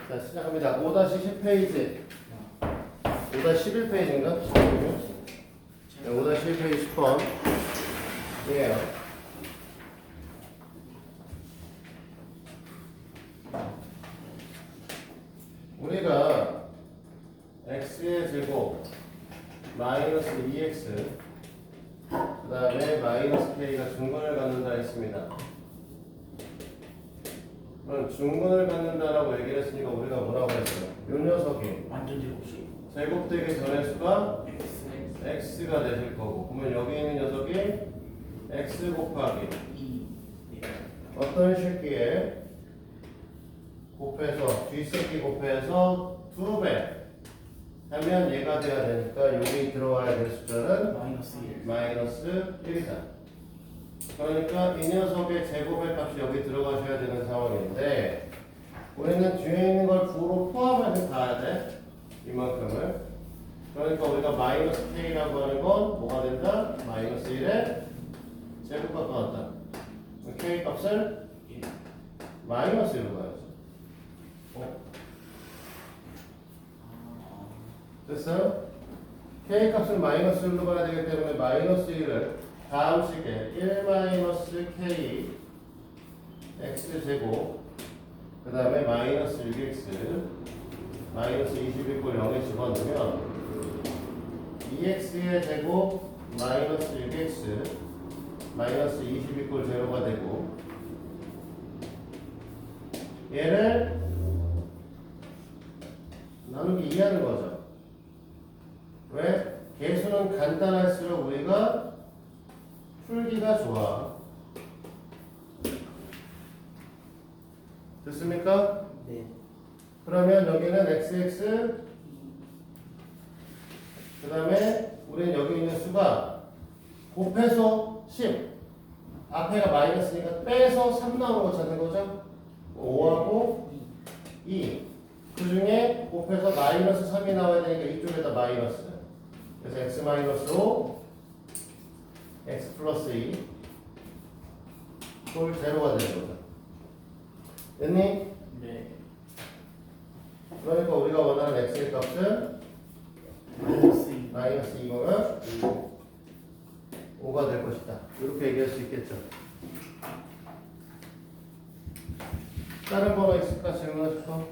자, 시작합니다. 5-10페이지. 5-11페이지인가? 5-11페이지 10번. 이에요. 우리가 x의 제곱 마이너스 2x 그 다음에 마이너스 k가 중근을 갖는다 했습니다. 그럼 중근을 갖는다라고 얘기를 했으니까 우리가 뭐라고 했어요? 이 녀석이 완전 제곱식 제곱되기 전의 수가 x가 되실 거고, 그러면 여기 있는 녀석이 x 곱하기 2 어떤 새끼에 곱해서 뒷새끼 곱해서 2배 하면 얘가 돼야 되니까 여기 들어와야 될 숫자는 마이너스 1 마이너스 1이다. 그러니까 이 녀석의 제곱의 값이 여기 들어가셔야 되는 상황인데, 우리는 뒤에 있는 걸 부로 포함해서 가야 돼. 이만큼을. 그러니까 우리가 마이너스 k라고 하는 건 뭐가 된다? 마이너스 1의 제곱과 같다. k 값을 마이너스 1로 가야지. 됐어요? k 값을 마이너스 1로 가야 되기 때문에 마이너스 1을 다음 식에 1 마이너스 k x 제곱 그 다음에 마이너스 6x 마이너스 22꼴 0에 집어넣으면 2x의 제곱 마이너스 6x 마이너스 22꼴 0가 되고, 얘를 나누기 2하는 거죠. 왜? 계수는 간단할수록 우리가 풀기가 좋아. 됐습니까? 네. 그러면 여기는 xx 그 다음에 우리는 여기 있는 수가 곱해서 10 앞에가 마이너스니까 빼서 3 나오는 거 찾는 거죠? 5하고 2 그 중에 곱해서 마이너스 3이 나와야 되니까 이쪽에다 마이너스, 그래서 x 마이너스 5 x 플러스 2 꼴 제로가 되는 거죠. 됐니? 네. 그러니까 우리가 원하는 x의 값은 마이너스 2 마이너스 2거면 5가 될 것이다. 이렇게 얘기할 수 있겠죠. 다른 번호 있을까? 질문하실 거?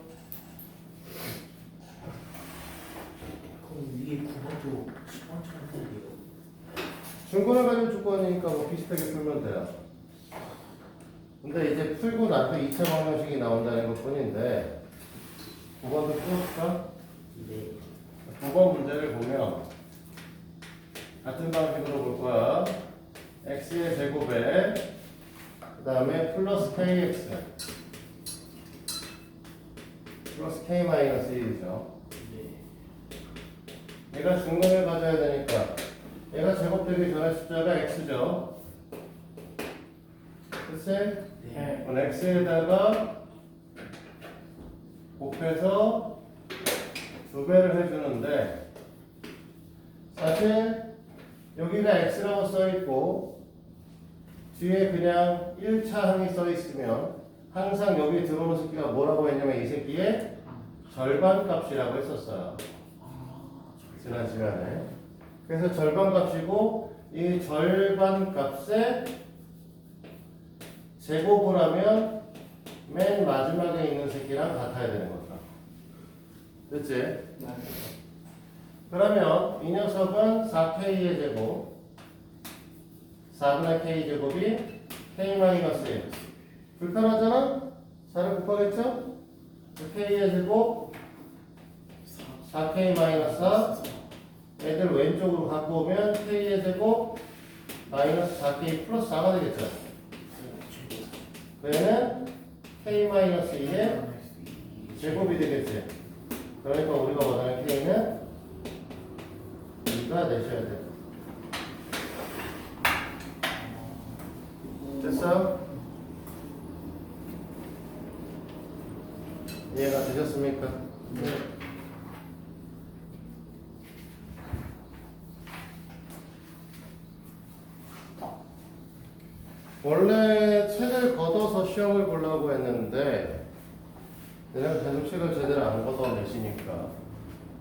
그럼 위에 9번도 10번처럼 해야 돼요. 중근을 가진 조건이니까 뭐 비슷하게 풀면 돼요. 근데 이제 풀고 나서 2차 방정식이 나온다는 것 뿐인데, 9번도 풀어볼까? 네. 9번 문제를 보면 같은 방식으로 볼 거야. x의 제곱에 그 다음에 플러스 kx 플러스 k 마이너스 1이죠. 네. 얘가 중근을 가져야 되니까 얘가 제곱되기 전에 숫자가 x죠. 그치? 네. 그럼 x에다가 곱해서 2배를 해주는데, 사실 여기가 x라고 써있고 뒤에 그냥 1차 항이 써있으면 항상 여기 들어오는 새끼가 뭐라고 했냐면 이 새끼의 절반 값이라고 했었어요. 지난 시간에. 그래서 절반 값이고, 이 절반 값에 제곱을 하면 맨 마지막에 있는 새끼랑 같아야 되는 거죠. 됐지? 그러면 이 녀석은 4k의 제곱 4분의 k 제곱이 k-1 불편하잖아? 4를 곱하겠죠? k의 제곱 4k-4 애들 왼쪽으로 갖고 오면 k의 제곱 마이너스 4k 플러스 4가 되겠죠? 그러면 k-2의 제곱이 되겠지? 그러니까 우리가 원하는 k는 2가 되셔야 돼. 됐어? 이해가 되셨습니까? 네. 원래 책을 걷어서 시험을 보려고 했는데 내가 계속 책을 제대로 안 걷어내시니까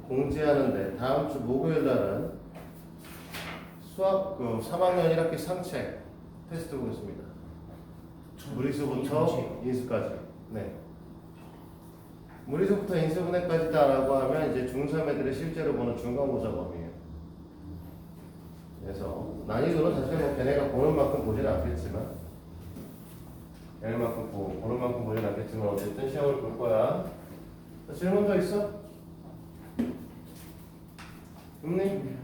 공지하는데 다음 주 목요일 날은 수학 3학년 1학기 상책 테스트 보겠습니다. 무리수부터 인수까지. 네. 무리수부터 인수분해까지다라고 하면 이제 중3 애들이 실제로 보는 중간고사 범위예요. 그래서 난이도는 사실 뭐 걔네가 보는 만큼 보지는 않겠지만 얘네만큼 보는 만큼 보지는 않겠지만 어쨌든 시험을 볼 거야. 자, 질문 더 있어? 없니?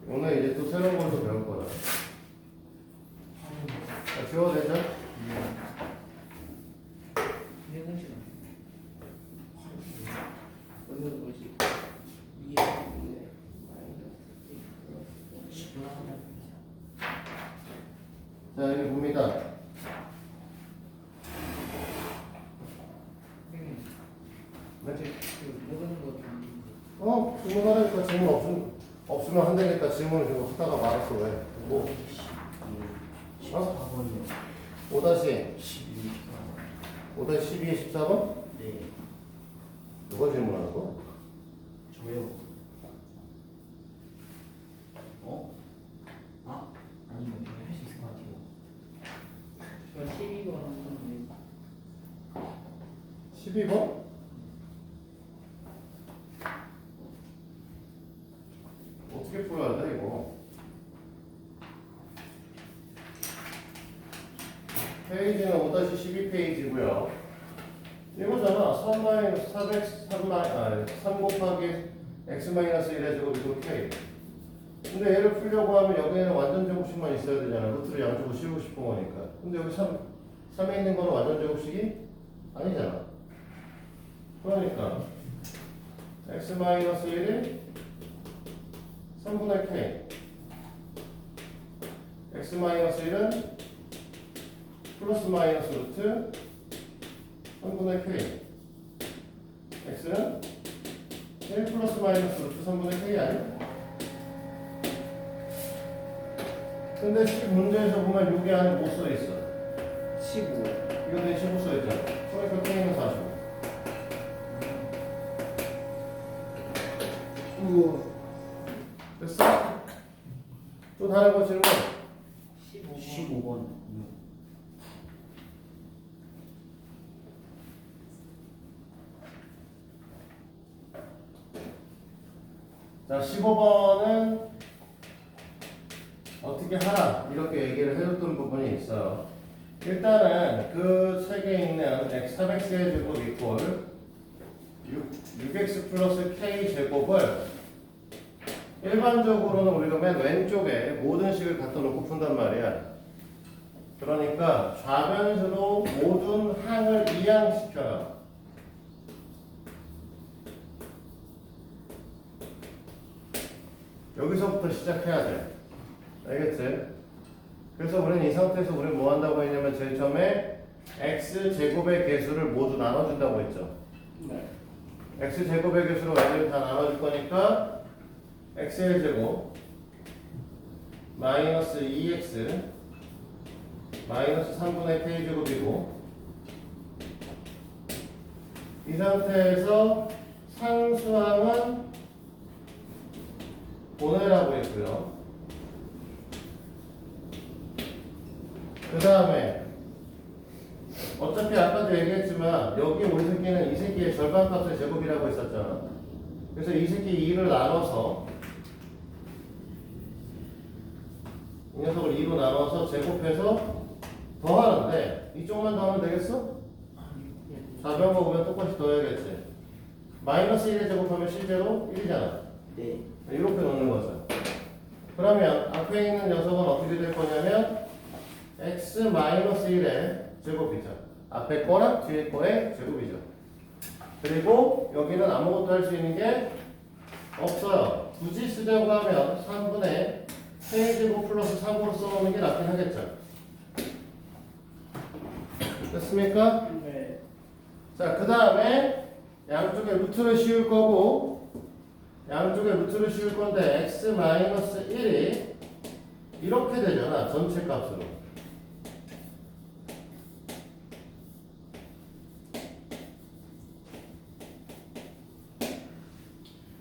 오늘 이제 또 새로운 걸 또 배울 거야. 자, 지워도 되죠? 해공시간 어느 것이 위에 자, 여기 봅니다. 맞지? 질문하라니까 질문 없으면 한다니까 질문을 좀 하다가 말았어. 왜? 뭐? 14번이요. 5-12에 12. 14번? 네. 누가 질문하는 거? 저요. 어? 아? 아니요. 저희 할수 있을 것 같아요. 저 12번 한 건데. 12번? 어떻게 풀어야 돼 이거? 페이지는 5-12페이지고요. 이거잖아. 3 곱하기 x-1의 제곱이고 k. 근데 얘를 풀려고 하면 여기에는 완전 제곱식만 있어야 되잖아. 루트를 양쪽으로 씌우고 싶은 거니까. 근데 여기 3에 있는 거는 완전 제곱식이 아니잖아. 그러니까 x-1이 3분의 k. x-1은 플러스 마이너스 루트 3분의 k. x는 1 플러스 마이너스 루트 3분의 k 아니야? 근데 문제에서 보면 여기 안에 뭐 써있어? 15. 이거 대신 15 써있잖아. 그러니까 k는 45. 우와. 됐어? 또 다른 거 질문? 15번. 자, 15번은 어떻게 하라 이렇게 얘기를 해줬던 부분이 있어요. 일단은 그 책에 있는 x 3x의 제곱 이퀄 6x 플러스 k 제곱을 일반적으로는 우리가 맨 왼쪽에 모든 식을 갖다 놓고 푼단 말이야. 그러니까 좌변수로 모든 항을 이항시켜요. 여기서부터 시작해야 돼. 알겠지? 그래서 우리는 이 상태에서 우리는 뭐 한다고 했냐면 제일 처음에 x 제곱의 개수를 모두 나눠준다고 했죠. 네. x 제곱의 개수로 얘를 다 나눠줄 거니까 x의 제곱 마이너스 2x 마이너스 3분의 k 제곱이고 이 상태에서 상수항은 보내라고 했고요. 그 다음에 어차피 아까도 얘기했지만 여기 우리 새끼는 이 새끼의 절반 값의 제곱이라고 했었잖아. 그래서 이 새끼 2를 나눠서 이 녀석을 2로 나눠서 제곱해서 더하는데 이쪽만 더하면 되겠어? 좌변 먹으면 똑같이 더해야겠지. 마이너스 1에 제곱하면 실제로 1이잖아. 네. 이렇게 놓는 거죠. 그러면 앞에 있는 녀석은 어떻게 될 거냐면 x-1의 제곱이죠. 앞에 거랑 뒤에 거의 제곱이죠. 그리고 여기는 아무것도 할 수 있는 게 없어요. 굳이 쓰자고 하면 3분의 k제곱 플러스 3으로 써놓는 게 낫긴 하겠죠. 됐습니까? 네. 자, 그 다음에 양쪽에 루트를 씌울 거고 양쪽에 루트를 씌울 건데 x-1이 이렇게 되잖아. 전체 값으로.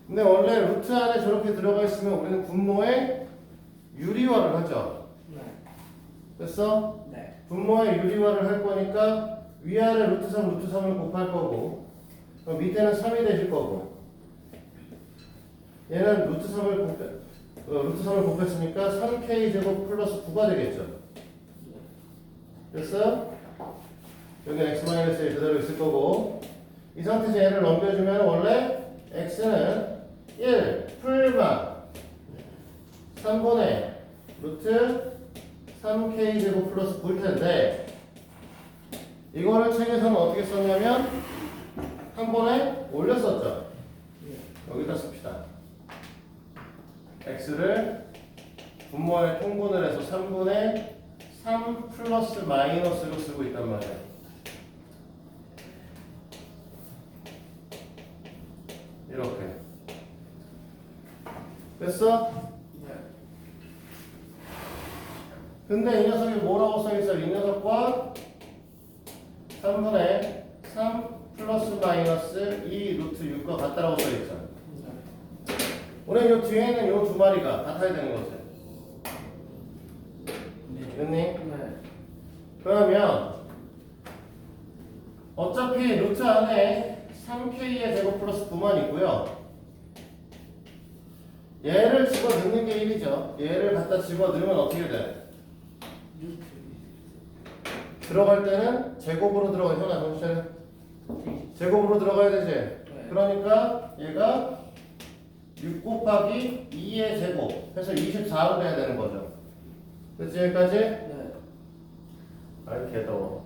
근데 원래 루트 안에 저렇게 들어가 있으면 우리는 분모의 유리화를 하죠. 네. 됐어? 네. 분모의 유리화를 할 거니까 위아래 루트 3, 루트 3을 곱할 거고 그럼 밑에는 3이 되실 거고 얘는 루트 3을 곱했으니까 3k 제곱 플러스 9가 되겠죠. 됐어? 여기 x-1 그대로 있을 거고 이 상태에서 얘를 넘겨주면 원래 x는 1 풀마 3분의 루트 3k 제곱 플러스 9일 텐데 이거를 책에서는 어떻게 썼냐면 한 번에 올렸었죠. 여기다 씁시다. x를 분모에 통분을 해서 3분의 3 플러스 마이너스로 쓰고 있단 말이야. 이렇게 됐어? 네. 근데 이 녀석이 뭐라고 써있어? 이 녀석과 3분의 3 플러스 마이너스 2 루트 6과 같다라고 써있어. 우리는 요 뒤에 있는 요 두 마리가 같아야 되는 거지. 됐니? 네. 그러면 어차피 루트 안에 3k의 제곱 플러스 9만 있고요. 얘를 집어넣는 게 1이죠. 얘를 갖다 집어넣으면 어떻게 돼? 들어갈 때는 제곱으로 들어가. 현아 정신 차려. 제곱으로 들어가야 되지. 그러니까 얘가 6 곱하기 2의 제곱 해서 24로 돼야 되는 거죠. 그치 여기까지? 네. 아이 개더워.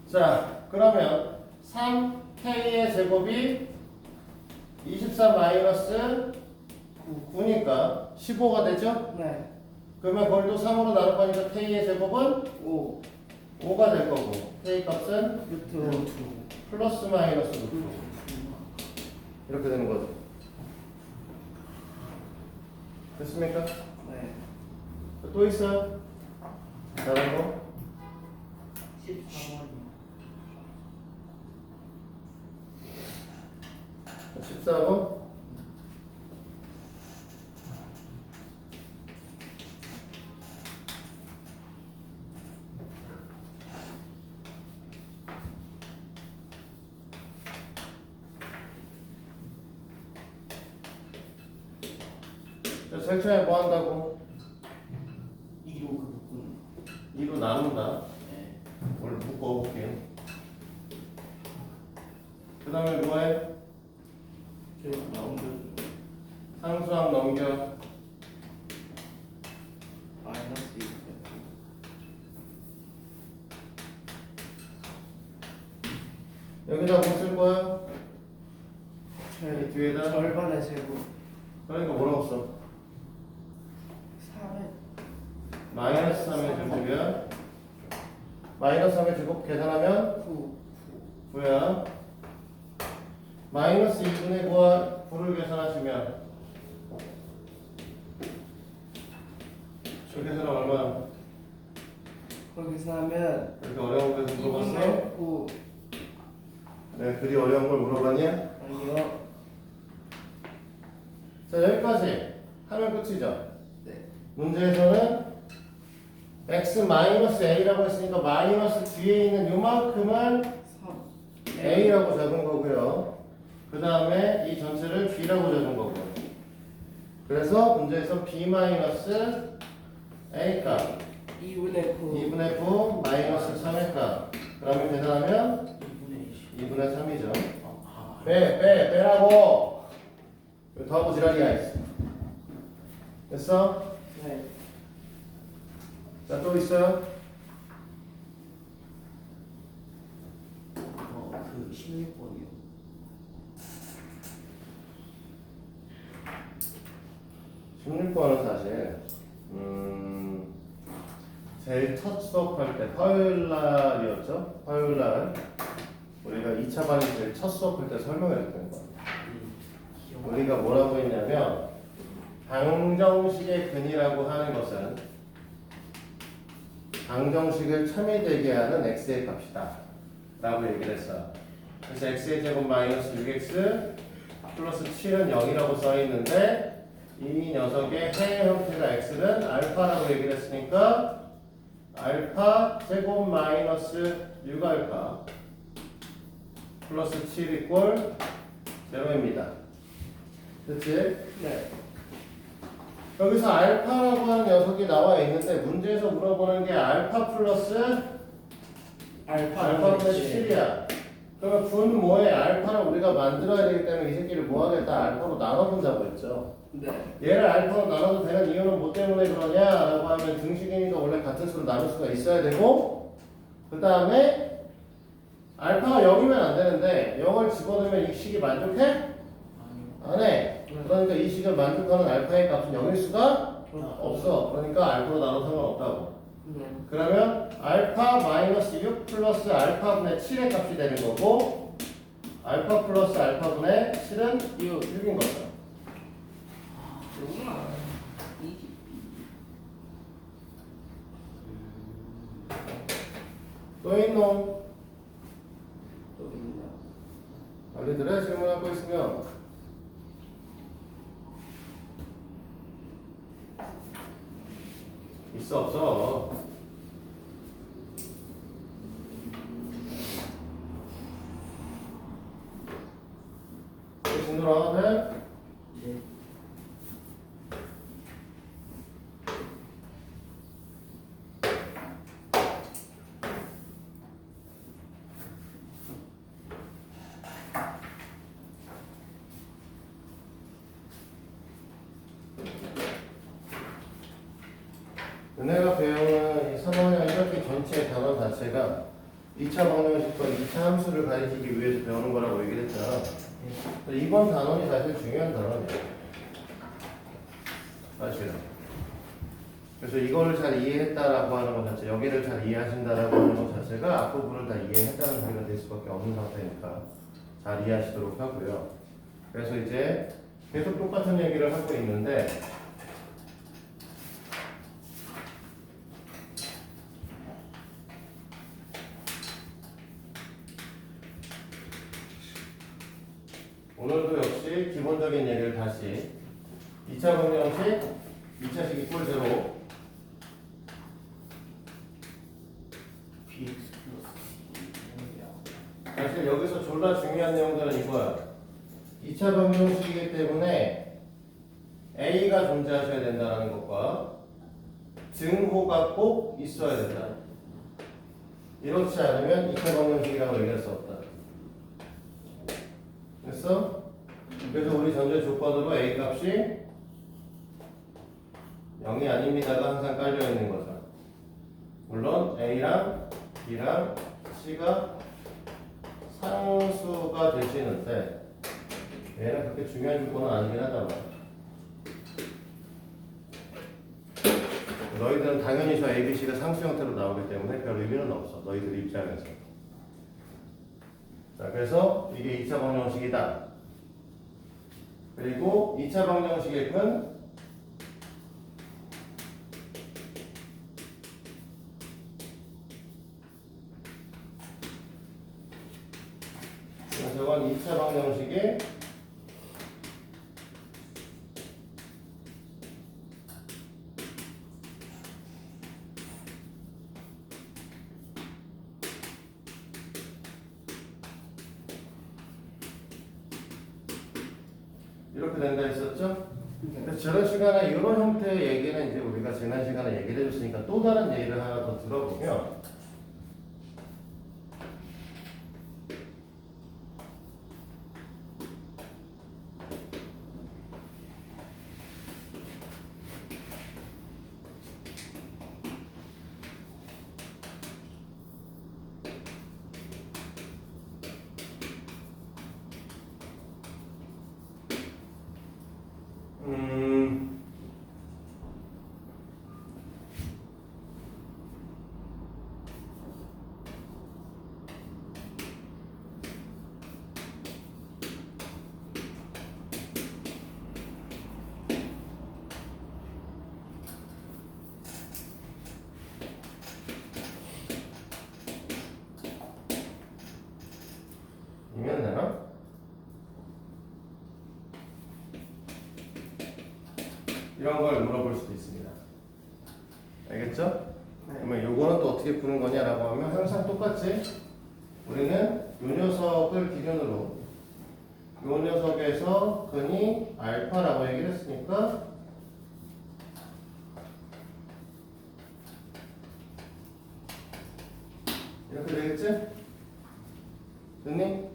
자 그러면 3k의 제곱이 24 마이너스 9니까 15가 되죠? 네. 그러면 그걸 또 3으로 나눌 거니까 k의 제곱은 5. 5가 될 거고 k 값은 루트 플러스 마이너스 6 이렇게 되는 거죠. 됐습니까? 네. 또 있어요? 다른 거? 14번이요. 14번? 섹션에 뭐 한다고? 2로 그 2로 나눈다. 네. 오늘 묶어볼게요. 그 다음에 뭐해? 저희가 나온다. 상수항 넘겨. 마이너스 2. 여기다 뭐 쓸 거야? 이 뒤에다? 절반의 제곱. 그러니까 뭐라고 써? 3의 마이너스 3의 제곱이야. 마이너스 3의 제곱 계산하면 9. 9야. 마이너스 2분의 9와 9를 계산하시면 저 계산은 얼마나? 거기서 하면 이렇게 어려운 거 물어봤어? 2분의 9. 네, 그리 어려운 걸 물어봤냐? 아니요. 자, 여기까지 하면 끝이죠. 네. 문제에서는 x-a라고 했으니까 마이너스 뒤에 있는 요만큼을 3. a라고 적은 거고요. 그 다음에 이 전체를 b라고 적은 거고요. 그래서 문제에서 b-a 값 2분의 9. 2분의 9 마이너스 3의 값 그러면 계산하면 2분의 20. 2분의 3이죠. 빼라고! 왜 더하고 지랄이야 있어. 됐어? 네. 자, 또 있어요? 그 16번이요. 16번은 사실 제일 첫 수업할 때 화요일 날이었죠? 화요일 날 우리가 2차 반이 제일 첫 수업할 때 설명했던 거야. 우리가 뭐라고 했냐면 방정식의 근이라고 하는 것은 방정식을 참이되게 하는 x의 값이다 라고 얘기를 했어. 그래서 x의 제곱 마이너스 6x 플러스 7은 0이라고 써있는데 이 녀석의 해 형태가 x는 알파라고 얘기를 했으니까 알파 제곱 마이너스 6알파 플러스 7 이꼴 0입니다. 그치? 네. 여기서 알파라고 하는 녀석이 나와 있는데 문제에서 물어보는 게 알파 플러스 알파분의 7이야. 그러면 분모의 알파를 우리가 만들어야 되기 때문에 이 새끼를 뭐 하겠다? 알파로 나눠본다고 했죠. 네. 얘를 알파로 나눠도 되는 이유는 뭐 때문에 그러냐라고 하면 등식이니까 원래 같은 수로 나눌 수가 있어야 되고 그 다음에 알파가 0이면 안 되는데 0을 집어넣으면 이 식이 만족해? 아니요. 안 해. 그러니까 이 식을 만족하는 알파의 값은 0일 수가 없어. 그러니까 알파로 나눠 상관없다고. 네. 그러면 알파 마이너스 6 플러스 알파분의 7의 값이 되는 거고 알파 플러스 알파분의 7은 6인 거죠. 정말 또 있노? 또 있나? 빨리 들어 질문하고 있으면 있어 없어? 진도라 해? 네. 은혜가 배우는 이 3학년 1학기 전체 단원 자체가 2차 방정식과 2차 함수를 가리키기 위해서 배우는 거라고 얘기를 했잖아. 이번 단원이 사실 중요한 단원이야. 사실은. 그래서 이거를 잘 이해했다라고 하는 것 자체, 여기를 잘 이해하신다라고 하는 것 자체가 앞부분을 다 이해했다는 소리가 될 수밖에 없는 상태니까 잘 이해하시도록 하고요. 그래서 이제 계속 똑같은 얘기를 하고 있는데 오늘도 역시 기본적인 얘기를 다시 2차 방정식, 2차식 이꼴 제로 BX 플러스 사실 여기서 졸라 중요한 내용들은 이거야. 2차 방정식이기 때문에 A가 존재하셔야 된다는 것과 증호가 꼭 있어야 된다. 이렇지 않으면 2차 방정식이라고 얘기할 수 없다. 됐어? 그래서 우리 전제 조건으로 A 값이 0이 아닙니다가 항상 깔려 있는 거죠. 물론 A랑 B랑 C가 상수가 되시는데 얘는 그렇게 중요한 조건은 아니긴 하단 말이야. 너희들은 당연히 저 A, B, C가 상수 형태로 나오기 때문에 별 의미는 없어. 너희들 입장에서. 자, 그래서 이게 2차 방정식이다. 그리고 2차 방정식의 근 저건 2차 방정식의 이렇게 된다 했었죠? 그래서 저런 시간에 이런 형태의 얘기는 이제 우리가 지난 시간에 얘기를 해줬으니까 또 다른 예를 하나 더 들어보면 이면 되나? 이런 걸 물어볼 수도 있습니다. 알겠죠? 그러면 요거는 또 어떻게 푸는 거냐라고 하면 항상 똑같지? 우리는 요 녀석을 기준으로 요 녀석에서 근이 알파라고 얘기를 했으니까 이렇게 되겠지? 됐니?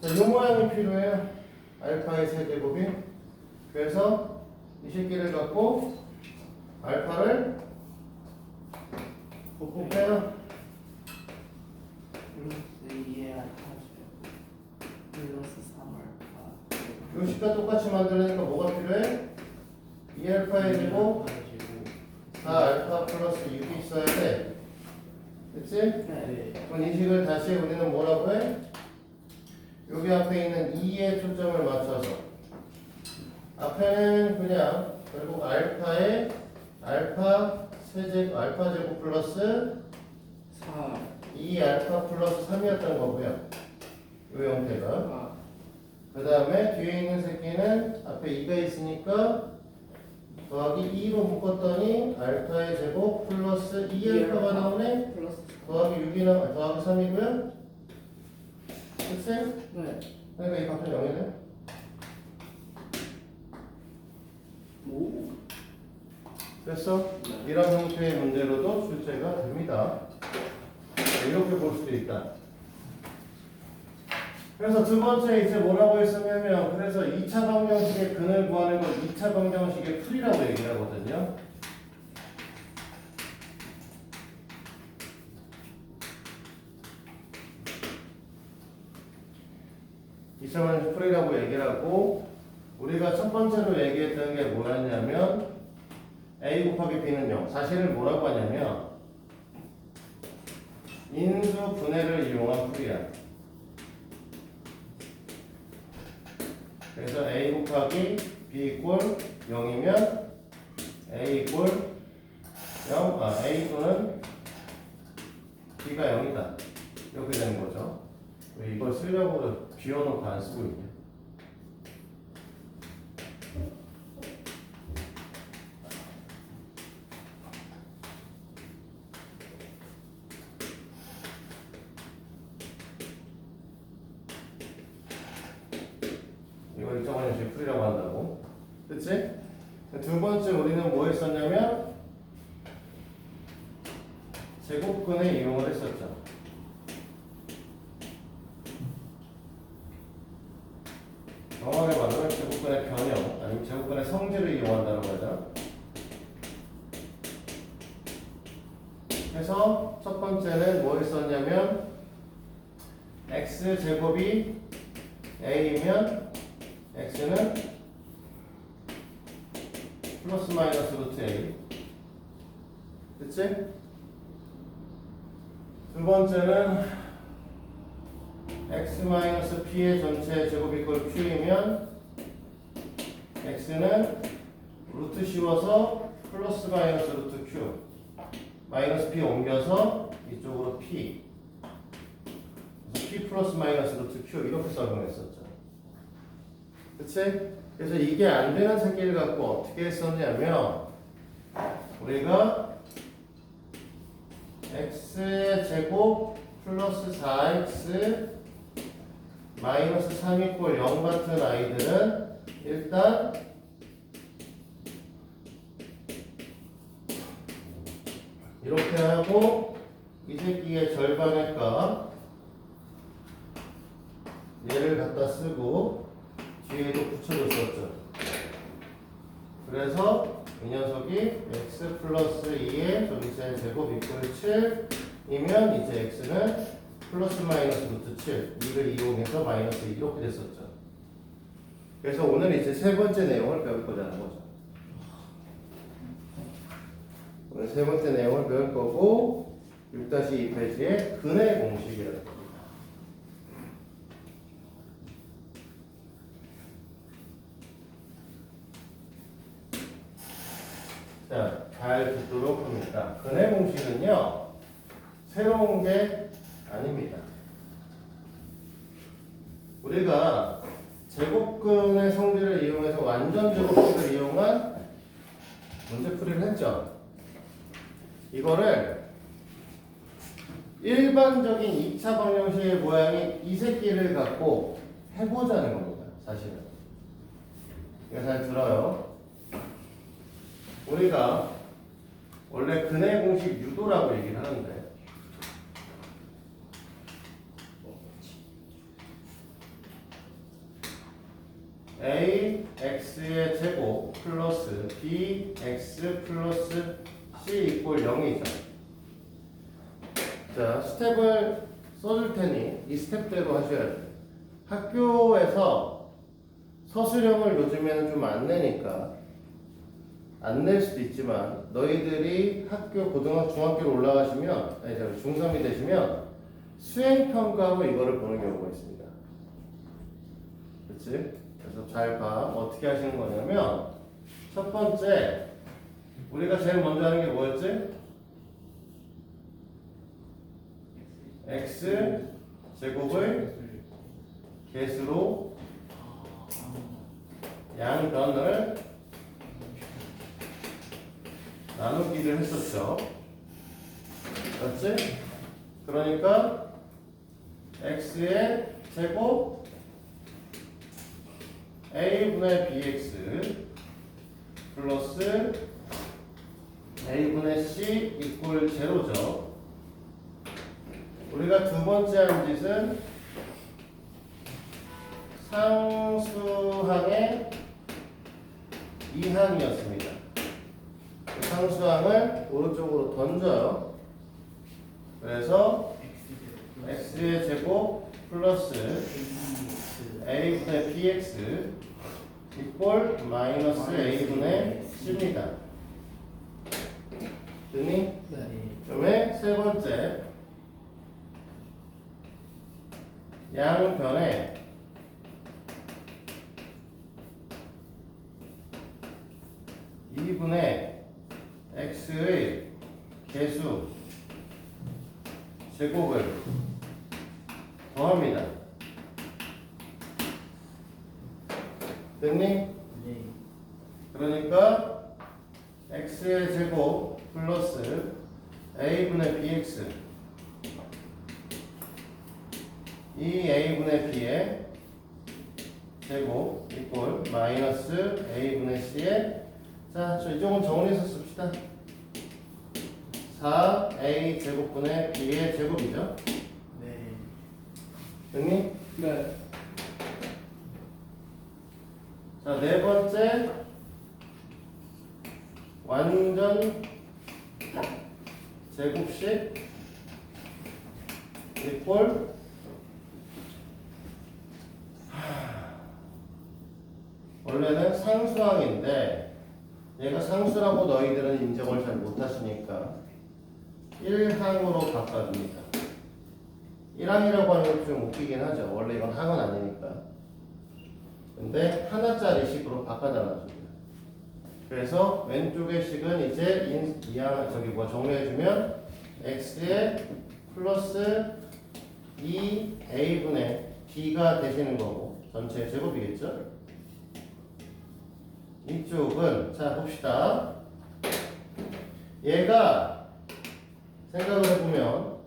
자, 요 모양이 필요해요. 알파의 세제곱이. 그래서 이 새끼를 갖고 알파를 곱해요. 요 식과 똑같이 만들려니까 뭐가 필요해? 2알파의 제곱 4알파 플러스 6이 있어야 돼. 그치? 네. 그럼 이 식을 다시 우리는 뭐라고 해? 여기 앞에 있는 2에 초점을 맞춰서 앞에는 그냥 결국 알파의 알파 세제곱 알파 제곱 플러스 2 알파 플러스 3이었던 거고요. 이 형태가. 그 다음에 뒤에 있는 새끼는 앞에 2가 있으니까 더하기 2로 묶었더니 알파의 제곱 플러스 2알파가 나오네. 더하기 6이 더하기 3이고요. 그치? 네. 그러니까 이 값은 0이네. 오. 됐어? 이런 형태의 문제로도 출제가 됩니다. 이렇게 볼 수도 있다. 그래서 두 번째 이제 뭐라고 했었냐면 그래서 2차 방정식의 근을 구하는 걸 2차 방정식의 풀이라고 얘기를 하거든요. 이 차 방정식 풀이라고 얘기를 하고 우리가 첫 번째로 얘기했던 게 뭐였냐면 a 곱하기 b는 0. 사실은 뭐라고 하냐면 인수 분해를 이용한 풀이야. 그래서 a 곱하기 b 이꼴 0이면 a 이꼴 0, a 또는 b가 0이다. 이렇게 되는 거죠. 왜 이걸 쓰려고 비워놓고 안 쓰고 있냐? 이걸 일정한 형식의 풀이라고 한다고. 그치? 두 번째 우리는 뭐 했었냐면 제곱근의 이용을 했었죠. 정확하게 말하면 제곱근의 변형 아니면 제곱근의 성질을 이용한다는 거죠. 그래서 첫 번째는 뭐 했었냐면 x제곱이 a이면 x는 플러스 마이너스 루트 a. 그치? 두 번째는 x 마이너스 p의 전체 제곱 이꼴 q이면 x는 루트 씌워서 플러스 마이너스 루트 q 마이너스 p 옮겨서 이쪽으로 p 그래서 p 플러스 마이너스 루트 q 이렇게 적용했었죠. 그치? 그래서 이게 안 되는 새끼를 갖고 어떻게 했었냐면 우리가 x의 제곱 플러스 4x 마이너스 3 이꼴 0 같은 아이들은 일단 이렇게 하고 이 새끼의 절반의 값 얘를 갖다 쓰고 뒤에도 붙여줬었죠. 그래서 이 녀석이 x 플러스 2의 전체 제곱 이꼴 7이면 이제 x는 플러스 마이너스 루트 7 이를 이용해서 마이너스 2 이렇게 됐었죠. 그래서 오늘 이제 세 번째 내용을 배울 거자는 거죠. 오늘 세 번째 내용을 배울 거고 6-2페이지에 근의 공식이라고 합니다. 자, 잘 듣도록 합니다. 근의 공식은요, 새로운 게 아닙니다. 우리가 제곱근의 성질을 이용해서 완전 제곱식을 이용한 문제풀이를 했죠. 이거를 일반적인 2차 방정식의 모양이 이 새끼를 갖고 해보자는 겁니다. 사실은. 이거 잘 들어요. 우리가 원래 근해 공식 유도라고 얘기를 하는데 ax의 제곱 플러스 bx 플러스 c 이꼴 0이죠. 자, 스텝을 써줄 테니 이 스텝대로 하셔야 돼요. 학교에서 서술형을 요즘에는 좀 안 내니까 안 낼 수도 있지만 너희들이 학교 고등학교 중학교로 올라가시면 아니 중3이 되시면 수행평가로 이거를 보는 경우가 있습니다. 그렇지? 그래서 잘 봐. 어떻게 하시는 거냐면 첫 번째 우리가 제일 먼저 하는 게 뭐였지? x 제곱을 개수로 양변을 나누기를 했었죠. 맞지? 그러니까 x의 제곱 a분의 bx 플러스 a분의 c 이꼴 제로죠. 우리가 두 번째 한 짓은 상수항의 이항이었습니다. 상수항을 오른쪽으로 던져요. 그래서 x의 제곱 플러스 a분의 bx 이꼴 마이너스 a분의 c입니다. 됐니? 그다음에 세 번째 양변에 이분의 x의 개수 제곱을 더합니다. 됐니? 네. 그러니까 x의 제곱 플러스 a분의 bx 이 a분의 b의 제곱 이꼴 마이너스 a분의 c의 자, 저 이쪽은 정리해서 씁시다. 4a 제곱분의 b의 제곱이죠. 네. 됐니? 네. 자, 네 번째 완전 제곱식 이꼴 원래는 상수항인데 얘가 상수라고 너희들은 인정을 잘 못하시니까 1항으로 바꿔줍니다. 1항이라고 하는 건 좀 웃기긴 하죠. 원래 이건 항은 아니니까. 근데 하나짜리 식으로 바꿔달라줍니다. 그래서 왼쪽의 식은 이제 정리해주면 x의 플러스 2a분의 b가 되시는 거고 전체 제곱이겠죠? 이쪽은 자 봅시다. 얘가 생각을 해보면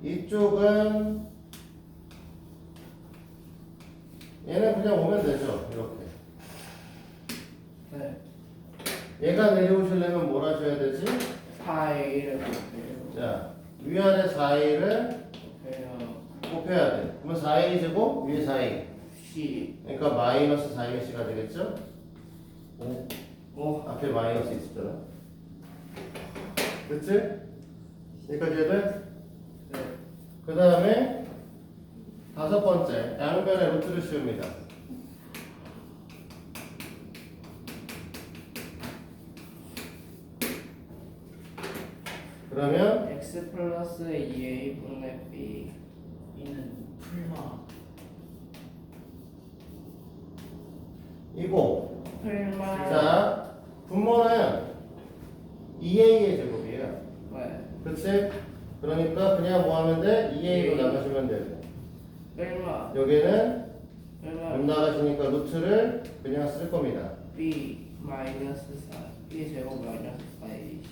이쪽은 얘는 그냥 오면 되죠. 이렇게 네. 얘가 내려오시려면 뭘 하셔야 되지? 4A를 곱해요. 자 위아래 4a를 곱해야 돼. 그러면 4a 제곱 위에 4a C. 그러니까 마이너스 4ac가 되겠죠? 오. 앞에 마이너스 있었잖아. 그치? 여기까지 해야 돼? 네. 그 다음에 다섯 번째 양변의 루트를 씌웁니다. 그러면 X 플러스 2A 분의 B. 이는 풀마. 이거 풀마. 자 분모는 2a의 제곱이에요. 네. 그치? 그러니까 그냥 뭐 하면 돼? 2a로 나가시면 돼요. 풀마. 여기는 풀마. 안 나가시니까 루트를 그냥 쓸 겁니다. B 마이너스 4. B 제곱 마이너스 4AC.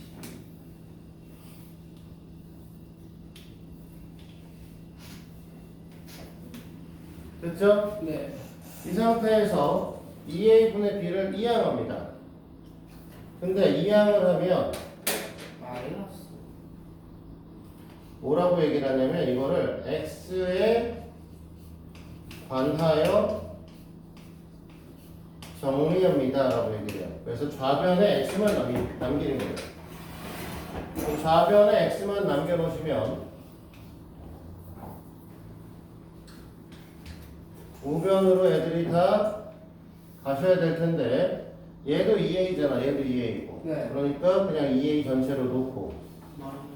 됐죠? 네. 이 상태에서 2a분의 b를 이항합니다. 근데 이항을 하면 마이너스. 뭐라고 얘기를 하냐면 이거를 x에 관하여 정리합니다 라고 얘기를 해요. 그래서 좌변에 x만 남기는 거예요. 그럼 좌변에 x만 남겨놓으시면 우변으로 애들이 다 가셔야 될 텐데 얘도 2a잖아. 얘도 2a고. 네. 그러니까 그냥 2a 전체로 놓고 마이너스.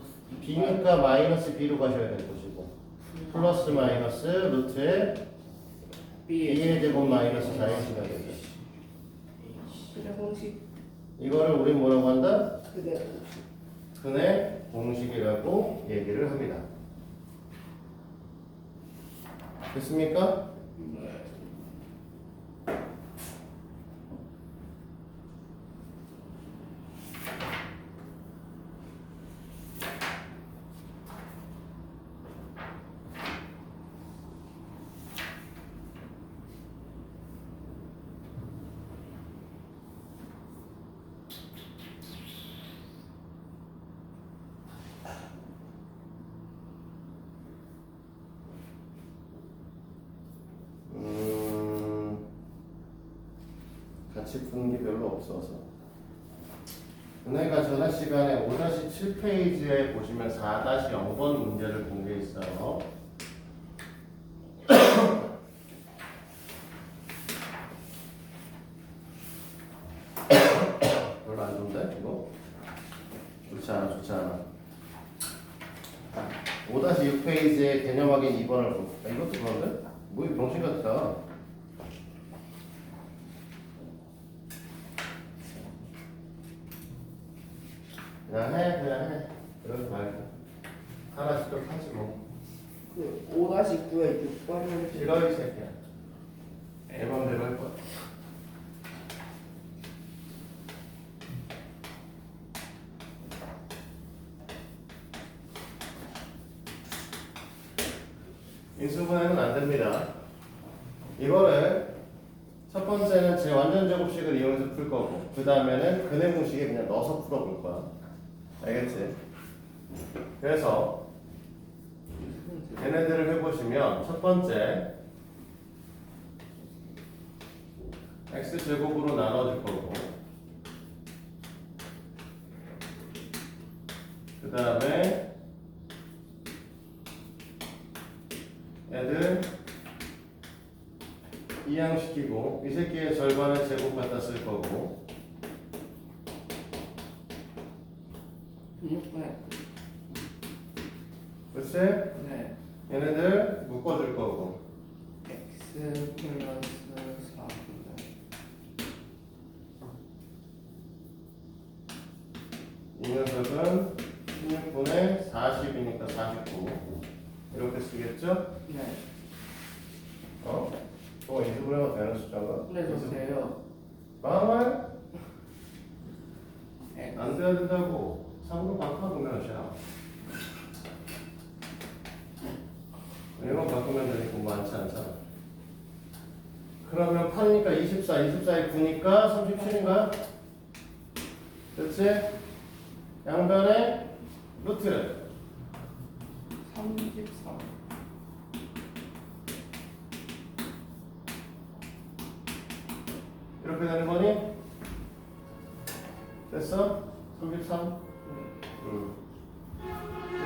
b니까 마이너스 b로 가셔야 될 것이고 플러스 마이너스 루트에 b의 제곱 마이너스 4x가 되죠. 그래 공식 이거를 우린 뭐라고 한다? 그대로. 근의 공식이라고 얘기를 합니다. 됐습니까? 네. 같이 푸는 게 별로 없어서 은혜가 전화 시간에 5-7페이지에 보시면 4-0번 문제를 본 게 있어요. 별로 안 좋은데 이거? 좋지 않아 좋지 않아. 5-6페이지에 개념 확인 2번을 보고 이것도 그런데? 뭐 이 병신 같다. 그냥 해. 그러지 말고. 하나씩 또 하지 뭐. 그 5-9에 6번을 싫어, 이 새끼야. 내 맘대로 할 거야. 인수분해는 안 됩니다. 이거를 첫 번째는 제 완전 제곱식을 이용해서 풀 거고, 그 다음에는 근해 공식에 그냥 넣어서 풀어볼 거야. 알겠지? 그래서 얘네들을 해보시면 첫 번째 x제곱으로 나눠줄 거고, 그 다음에 애들 이항시키고 이 새끼의 절반을 제곱 갖다 쓸 거고, 6번. 그치? 네. 얘네들 묶어줄 거고, x 플러스 4. 이 녀석은 16분의 40이니까 49 이렇게 쓰겠죠? 네. 어? 저거 인수분해가 되는 숫자가? 그래서 돼요. 망할? x 안 돼야 된다고. 3으로 바꿔보면 샤. 얘만 바꾸면 되니까 많지 않잖아. 그러면 8이니까 24, 24에 9니까 37인가? 그치? 양변에 루트를 33. 이렇게 되는 거니? 됐어? 33?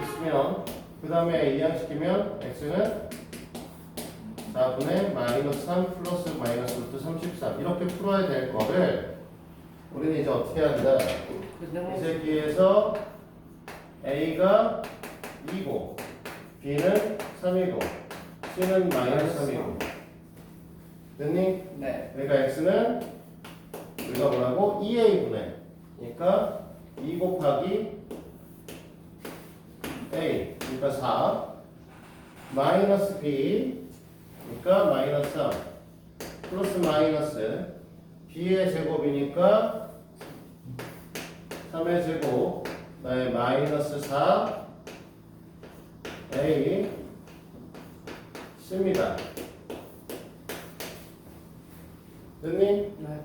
됐으면 그 다음에 이항시키면 x는 4분의 마이너스 3 플러스 마이너스 루트 33 이렇게 풀어야 될 거를 우리는 이제 어떻게 해야 된다? 이 새끼에서 a가 2고 b는 3이고 c는 마이너스 3이고 됐니? 네. 그러니까 x는 우리가 뭐라고? 2a분의 그러니까 2 곱하기 a 그러니까 4 마이너스 b 그러니까 마이너스 3 플러스 마이너스 b의 제곱이니까 3의 제곱 그다음에 마이너스 4 A C입니다. 됐니? 네.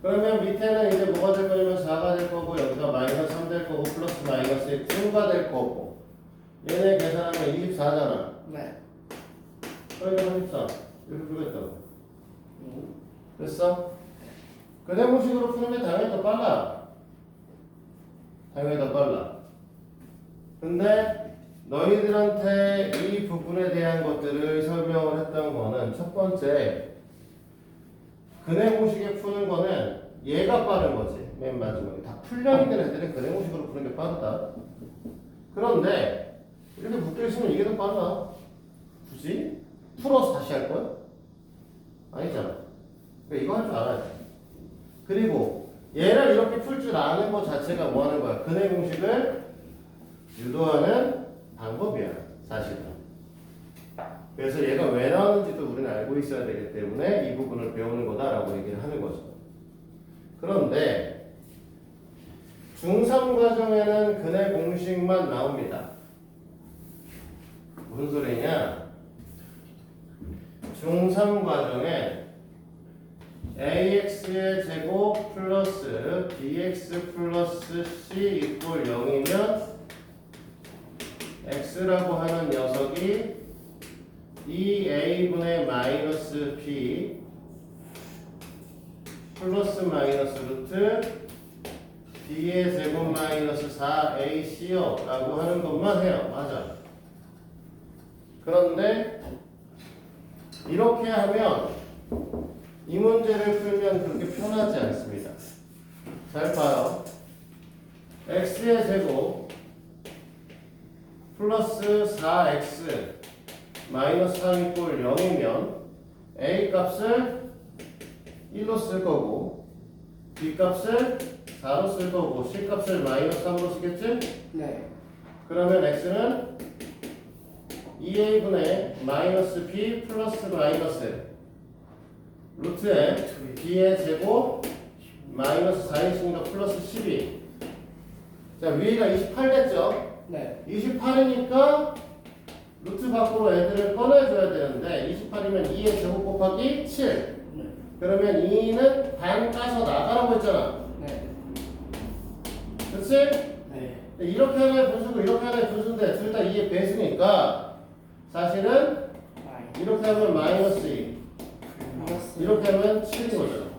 그러면 밑에는 이제 뭐가 될 거냐면 4가 될 거고 여기가 마이너스 3 될 거고 플러스 마이너스 2가 될 거고 얘네 계산하면 24잖아. 네. 여기가 34 이렇게 풀겠다고. 됐어? 그대공식으로 푸는 게 당연히 더 빨라. 당연히 더 빨라. 근데 너희들한테 이 부분에 대한 것들을 설명을 했던 거는 첫 번째 근해공식에 푸는 거는 얘가 빠른 거지. 맨 마지막에 다 풀려있는 애들은 근해공식으로 푸는 게 빠르다. 그런데 이렇게 묶여있으면 이게 더 빨라. 굳이 풀어서 다시 할 거야? 아니잖아. 그러니까 이거 할 줄 알아야 돼. 그리고 얘를 이렇게 풀 줄 아는 것 자체가 뭐 하는 거야? 근해공식을 유도하는 방법이야, 사실은. 그래서 얘가 왜 나오는지도 우리는 알고 있어야 되기 때문에 이 부분을 배우는 거다라고 얘기를 하는 거죠. 그런데 중3 과정에는 근해공식만 나옵니다. 무슨 소리냐? 중3 과정에 ax의 제곱 플러스 bx 플러스 c 이꼴 0이면 x라고 하는 녀석이 2a분의 마이너스 b 플러스 마이너스 루트 b의 제곱 마이너스 4ac요 라고 하는 것만 해요. 맞아. 그런데 이렇게 하면 이 문제를 풀면 그렇게 편하지 않습니다. 잘 봐요. x의 제곱 플러스 4x 마이너스 3 이꼴 0이면 a 값을 1로 쓸 거고 b 값을 4로 쓸 거고 c 값을 마이너스 3로 쓰겠지? 네. 그러면 x는 2a분의 마이너스 b 플러스 마이너스 루트에 b의 제곱 마이너스 4이니까 플러스 12. 자, 위가 28 됐죠? 네. 28이니까 루트 밖으로 애들을 꺼내줘야 되는데 28이면 2의 제곱 곱하기 7. 네. 그러면 2는 반 까서 나가라고 했잖아. 네. 그치? 네. 이렇게 하나의 분수고 이렇게 하나의 분수인데 둘 다 2의 배수니까 사실은 이렇게 하면 마이너스 2 이렇게 하면 7인 거죠.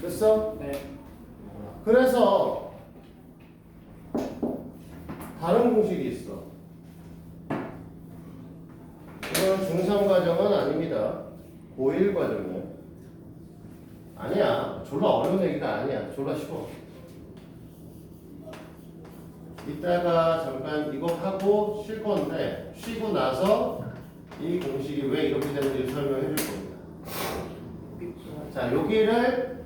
됐어? 네. 그래서 다른 공식이 있어. 이건 중3 과정은 아닙니다. 고1 과정이에요. 아니야. 졸라 어려운 얘기가 아니야. 졸라 쉬워. 이따가 잠깐 이거 하고 쉴 건데 쉬고 나서 이 공식이 왜 이렇게 되는지 설명해 줄 겁니다. 자, 여기를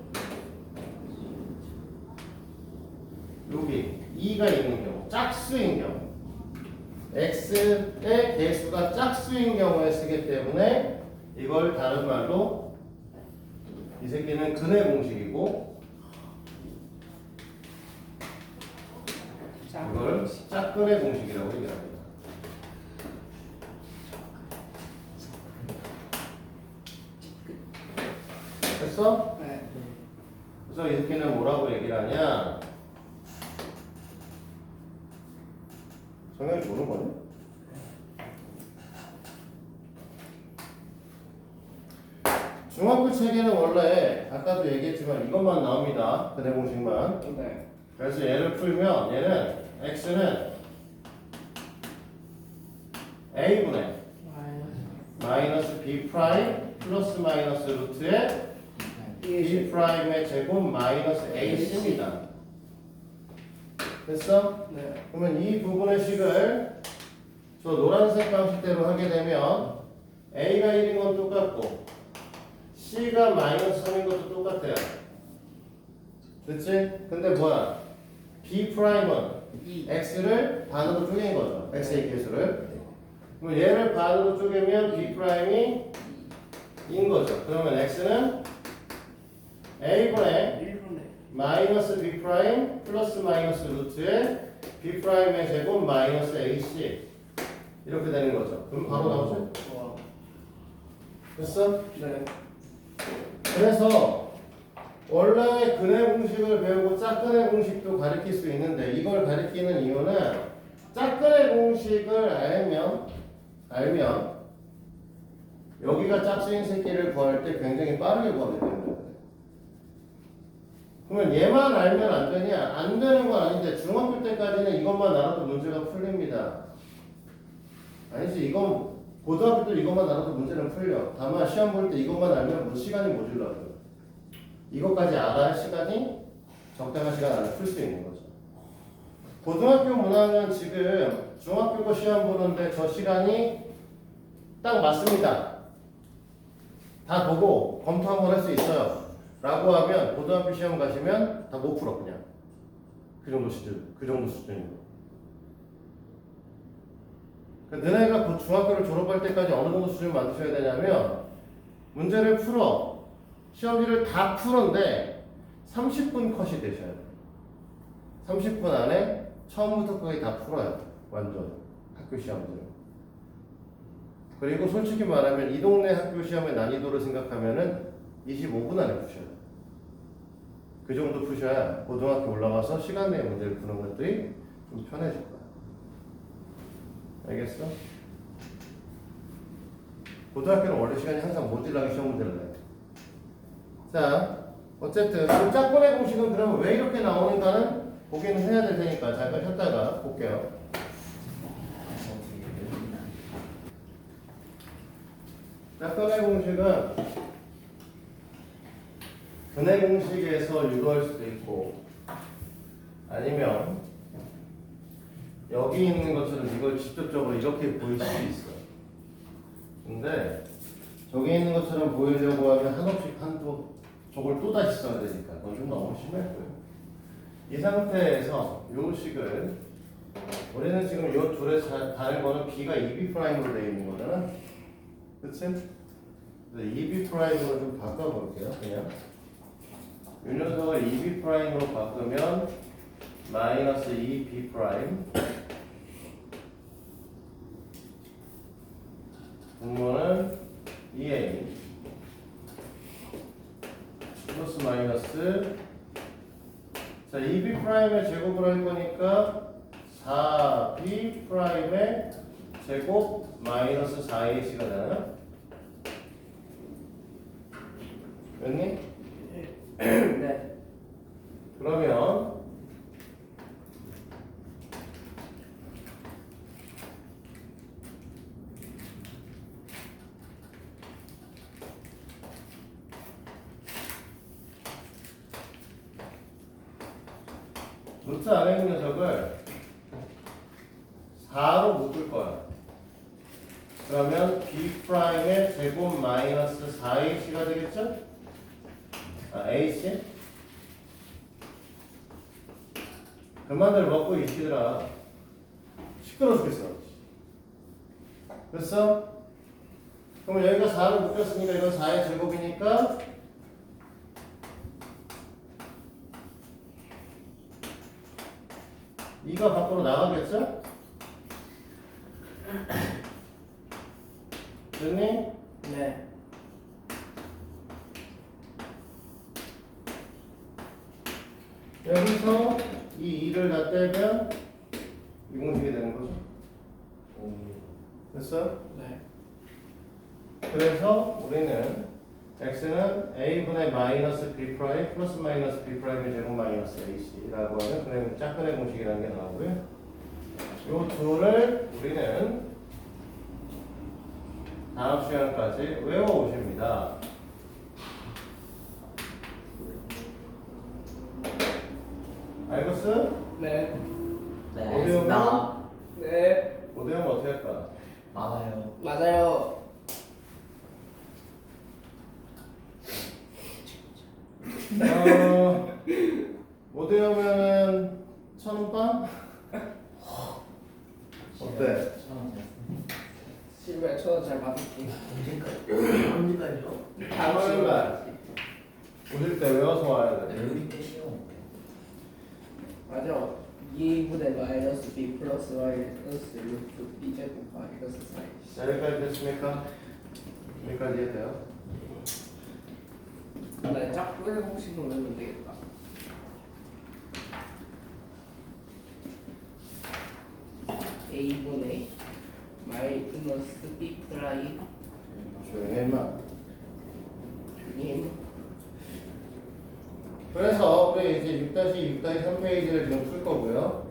여기 2가 있는 경우, 짝수인 경우 x의 개수가 짝수인 경우에 쓰기 때문에 이걸 다른 말로 이 새끼는 근해 공식이고 이걸 짝근해 공식이라고 얘기합니다. 됐어? 네. 그래서 이 새끼는 뭐라고 얘기를 하냐? 정현이 모르는 거네? 중학교 책에는 원래 아까도 얘기했지만 이것만 나옵니다. 근해 공식만. 네. 그래서 얘를 풀면 얘는 x는 a분의 마이너스 b 프라임 플러스 마이너스 루트에 b 프라임의 제곱 마이너스 ac입니다. 됐어? 네. 그러면 이 부분의 식을 저 노란색 방식대로 하게 되면 a가 1인 건 똑같고 c가 마이너스 3인 것도 똑같아요. 됐지? 근데 뭐야? b 프라임은 x를 반으로 쪼갠 거죠. x의 개수를. 그럼 얘를 반으로 쪼개면 b 프라임이 인 거죠. 그러면 x는 a분의 마이너스 b 프라임 플러스 마이너스 루트에 b 프라임의 제곱 마이너스 ac 이렇게 되는 거죠. 그럼 바로 나오죠? 와. 됐어? 네. 그래서 원래 근의 공식을 배우고 짝근의 공식도 가리킬 수 있는데 이걸 가리키는 이유는 짝근의 공식을 알면 여기가 짝수인 새끼를 구할 때 굉장히 빠르게 구하게 되는 거예요. 그러면 얘만 알면 안 되냐? 안 되는 건 아닌데 중학교 때까지는 이것만 알아도 문제가 풀립니다. 아니지, 이건 고등학교 때 이것만 알아도 문제는 풀려. 다만 시험 볼 때 이것만 알면 뭐 시간이 모질라요. 이것까지 알아야 할 시간이 적당한 시간 안에 풀 수 있는 거죠. 고등학교 문항은 지금 중학교 거 시험 보는데 저 시간이 딱 맞습니다. 다 보고 검토 한번 할 수 있어요. 라고 하면 고등학교 시험 가시면 다 못 풀어 그냥. 그 정도 수준이고. 너네가 그 중학교를 졸업할 때까지 어느 정도 수준을 만드셔야 되냐면 문제를 풀어. 시험지를 다 푸는데 30분 컷이 되셔야 돼요. 30분 안에 처음부터 거의 다 풀어요. 완전 학교 시험들은. 그리고 솔직히 말하면 이 동네 학교 시험의 난이도를 생각하면은 25분 안에 푸셔야 돼요. 그 정도 푸셔야 고등학교 올라가서 시간 내에 문제를 푸는 것들이 좀 편해질 거야. 알겠어? 고등학교는 원래 시간이 항상 모질라게 시험 문제를 내요. 자, 어쨌든 그 짝꿍의 공식은 그러면 왜 이렇게 나오는가는 보기는 해야 될 테니까 잠깐 쉬었다가 볼게요. 짝꿍의 공식은 근의 공식에서 유도할 수도 있고 아니면 여기 있는 것처럼 이걸 직접적으로 이렇게 보일 수도 있어. 근데 저기 있는 것처럼 보이려고 하면 한없이 저걸 또 다시 써야 되니까 그건 좀 너무 심할 거예요. 이 상태에서 요 식을 우리는 지금 요 둘의 다른 거는 b가 2b 프라임으로 되어 있는 거잖아. 그치? 그래서 2b 프라임으로 좀 바꿔볼게요. 그냥 이 녀석을 2b 프라임으로 바꾸면 마이너스 2b 프라임 분모는 2a 플러스 마이너스 자 2b 프라임의 제곱을 할 거니까 4b 프라임의 제곱 마이너스 4ac가 되나요? 됐니? 네. 그러면 루트 안에 있는 녀석을 4로 묶을 거야. 그러면 b'의 제곱 마이너스 4ac가 되겠죠? ac? 그만들 먹고 있시더라. 시끄러워 죽겠어. 됐어? 그러면 여기가 4로 묶였으니까 이건 4의 제곱이니까 2가 밖으로 나가겠죠? 됐니? 네. 여기서 이 2를 다 떼면 이 공식이 되는 거죠. 됐어? 네. 그래서 우리는 x는 a분의 마이너스 b 프라임 플러스 마이너스 b 프라임의 제곱 마이너스 ac라고 하는 그냥 짝근의 공식이라는 게 나오고요. 요 둘을 우리는 다음 시간까지 외워오십니다. 알겠어? 네. 네, 어려우면? 알겠습니다. 네. 모델은 어떻게 할까? 맞아요. 맞아요. 모델하면은 1,000원? 어때? 실버에 저도 잘 받을게요. 언제까지요? 다음 화요일 시간. 날 오실 때 외워서 와야 돼. 여기 떼시오. 맞아. 2분의 마이너스 b 플러스 마이너스 루트 b 제곱 마이너스 4. 자, 여기까지 됐습니까? 여기까지 해도요. 나 짝꿍의 공식으로 외우면 되겠다. a분의 마이너스 b 프라임 조용히 해, 임마. 님 그래서 우리 이제 6-6-3페이지를 지금 풀 거고요.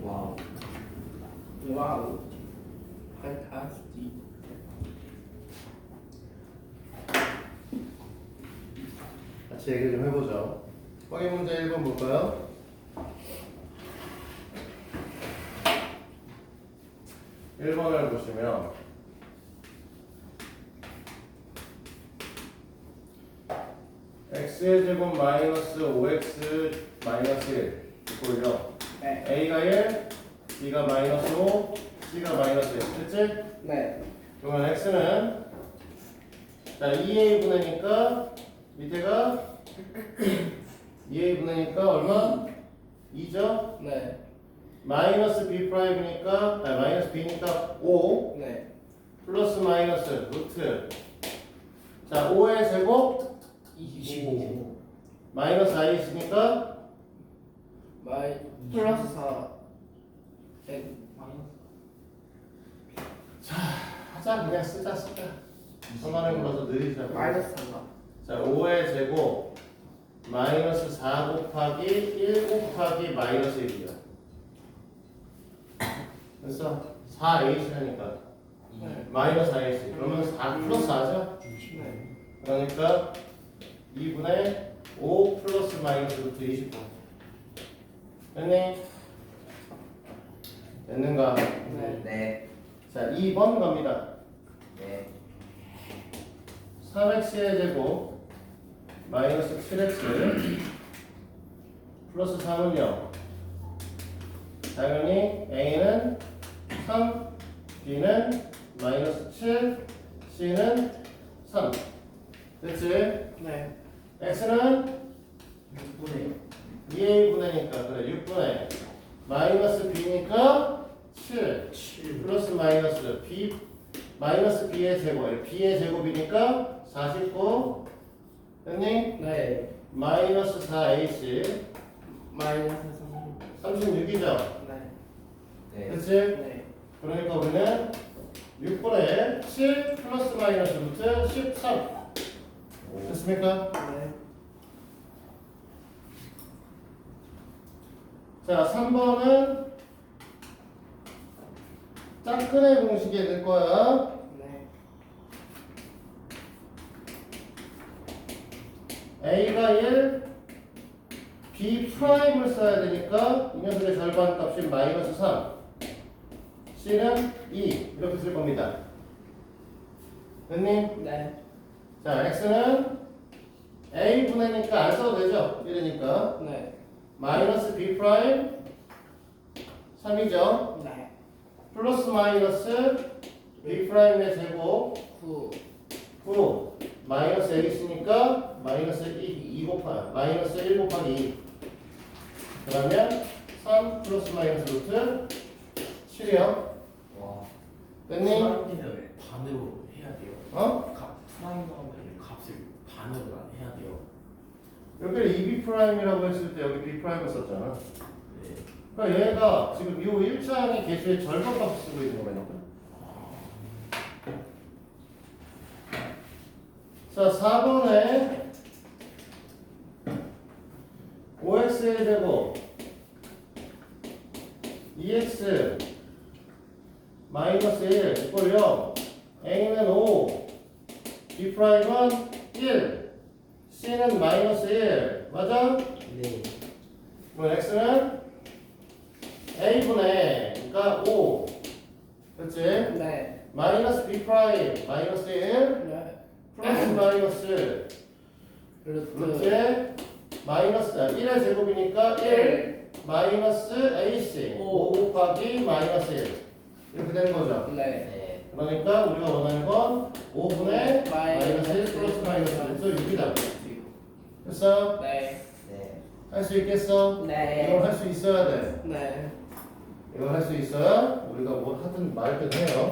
와우. 와우 판타스틱. 같이 얘기 좀 해보죠. 확인 문제 1번 볼까요? (1번을) 보시면 x의 제곱 마이너스 5x 마이너스 1 이꼴요. 네. a가 1, b가 마이너스 5, c가 마이너스 1 됐지? 네. 그러면 x는 자 2a 분해니까 밑에가 2a 분해니까 얼마? 2죠? 네. 마이너스 b 프라임이니까 마이너스 b니까 5 네. 플러스 마이너스 루트 자 5의 제곱 25. 마이너스 i 있으니까 마이 플러스 4. 100 하자 그냥 쓰자 선반을 불러서 느리자 마이너스 3가. 자 5의 제곱 마이너스 4 곱하기 1 곱하기 마이너스 1이야 됐어? 4a시라니까 네. 마이너스 a시 그러면 4 플러스 4죠? 네. 그러니까 2분의 5 플러스 마이너스 루트 29 됐니? 됐는가? 네. 네. 자 2번 갑니다 네. 3x의 제곱 마이너스 7x 플러스 3은 0 당연히 a는 3 b는 마이너스 7 c는 3 됐지? 네. x는 6분의 2a 분해니까 그래 6분의 마이너스 b니까 7 플러스 마이너스 b 마이너스 b의 제곱 b의 제곱이니까 49 됐니? 네. 마이너스 4ac 마이너스 36이죠? 네. 네. 그치? 네. 그러니까 우리는 6분의 7 플러스 마이너스 루트 13 됐습니까? 네. 자 3번은 짝근의 공식에 넣을 거야 네. a가 1 b 프라임을 써야 되니까 이 녀석의 절반 값인 마이너스 3 c는 2 이렇게 쓸 겁니다 됐니? 네. 자 x는 a 분해니까 안 써도 되죠? 이러니까 네. 마이너스 b 프라임 3이죠 네. 플러스 마이너스 b 프라임의 제곱 9. 9 마이너스 a있으니까 마이너스 2 곱하기 마이너스 1 곱하기 2 그러면 3 플러스 마이너스 루트 7이요 와. 됐니? 프라임을 반으로 해야 돼요. 어? 프라임하면 값을 반으로 해야 돼요. 여기를 2b 프라임이라고 했을 때 여기 b 프라임을 썼잖아 네. 그러니까 얘가 지금 이 1차항의 개수의 절반 값을 쓰고 있는 거니까 자 4번에 5x의 제곱 2x 마이너스 1 이꼴 0 a는 5 b 프라임은 1 c는 마이너스 1 맞아? 네. 그럼 x는 a분의 그러니까 5 그렇지? 네. 마이너스 b 프라임 마이너스 1 네. 플러스 마이너스 루트 루트에 마이너스 1의 제곱이니까 1 마이너스 ac 5 곱하기 마이너스 1 이렇게 되는 거죠 네. 네. 그러니까 우리가 원하는 건 5분의 마이너스 1 플러스 마이너스 루트 끝이다. 됐어? 네. 네. 할 수 있겠어? 네. 이걸 할 수 있어야 돼. 네. 이걸 할 수 있어야 우리가 뭐 하든 말든 해요.